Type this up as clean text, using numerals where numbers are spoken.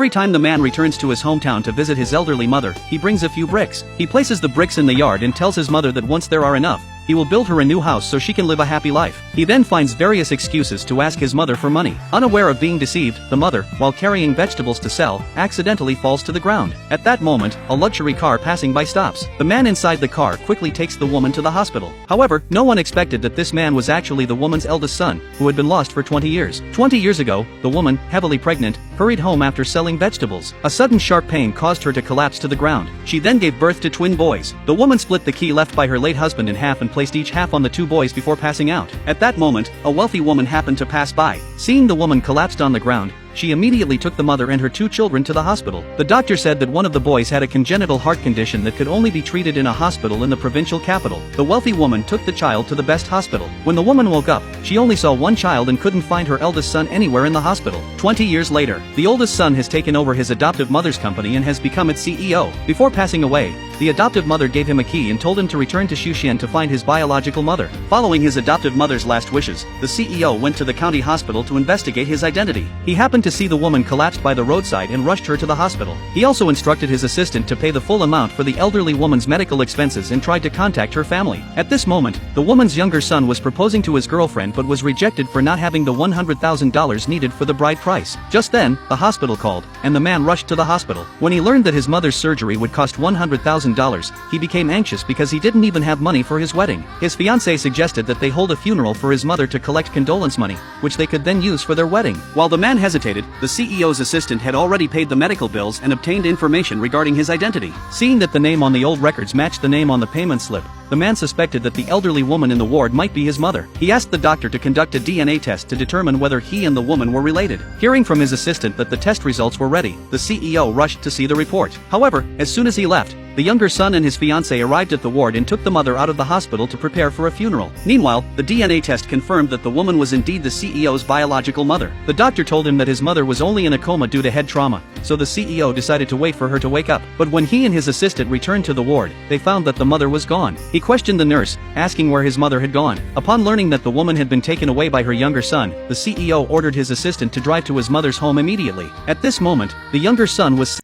Every time the man returns to his hometown to visit his elderly mother, he brings a few bricks. He places the bricks in the yard and tells his mother that once there are enough, he will build her a new house so she can live a happy life. He then finds various excuses to ask his mother for money. Unaware of being deceived, the mother, while carrying vegetables to sell, accidentally falls to the ground. At that moment, a luxury car passing by stops. The man inside the car quickly takes the woman to the hospital. However, no one expected that this man was actually the woman's eldest son, who had been lost for 20 years. 20 years ago, the woman, heavily pregnant, hurried home after selling vegetables. A sudden sharp pain caused her to collapse to the ground. She then gave birth to twin boys. The woman split the key left by her late husband in half and placed each half on the two boys before passing out. At that moment, a wealthy woman happened to pass by. Seeing the woman collapsed on the ground, she immediately took the mother and her two children to the hospital. The doctor said that one of the boys had a congenital heart condition that could only be treated in a hospital in the provincial capital. The wealthy woman took the child to the best hospital. When the woman woke up, she only saw one child and couldn't find her eldest son anywhere in the hospital. 20 years later, the oldest son has taken over his adoptive mother's company and has become its CEO. Before passing away, the adoptive mother gave him a key and told him to return to Xuxian to find his biological mother. Following his adoptive mother's last wishes, the CEO went to the county hospital to investigate his identity. He happened to see the woman collapsed by the roadside and rushed her to the hospital. He also instructed his assistant to pay the full amount for the elderly woman's medical expenses and tried to contact her family. At this moment, the woman's younger son was proposing to his girlfriend but was rejected for not having the $100,000 needed for the bride price. Just then, the hospital called, and the man rushed to the hospital. When he learned that his mother's surgery would cost $100,000, he became anxious because he didn't even have money for his wedding. His fiancée suggested that they hold a funeral for his mother to collect condolence money, which they could then use for their wedding. While the man hesitated, the CEO's assistant had already paid the medical bills and obtained information regarding his identity. Seeing that the name on the old records matched the name on the payment slip, the man suspected that the elderly woman in the ward might be his mother. He asked the doctor to conduct a DNA test to determine whether he and the woman were related. Hearing from his assistant that the test results were ready, the CEO rushed to see the report. However, as soon as he left, the younger son and his fiancée arrived at the ward and took the mother out of the hospital to prepare for a funeral. Meanwhile, the DNA test confirmed that the woman was indeed the CEO's biological mother. The doctor told him that his mother was only in a coma due to head trauma, so the CEO decided to wait for her to wake up. But when he and his assistant returned to the ward, they found that the mother was gone. He questioned the nurse, asking where his mother had gone. Upon learning that the woman had been taken away by her younger son, the CEO ordered his assistant to drive to his mother's home immediately. At this moment, the younger son was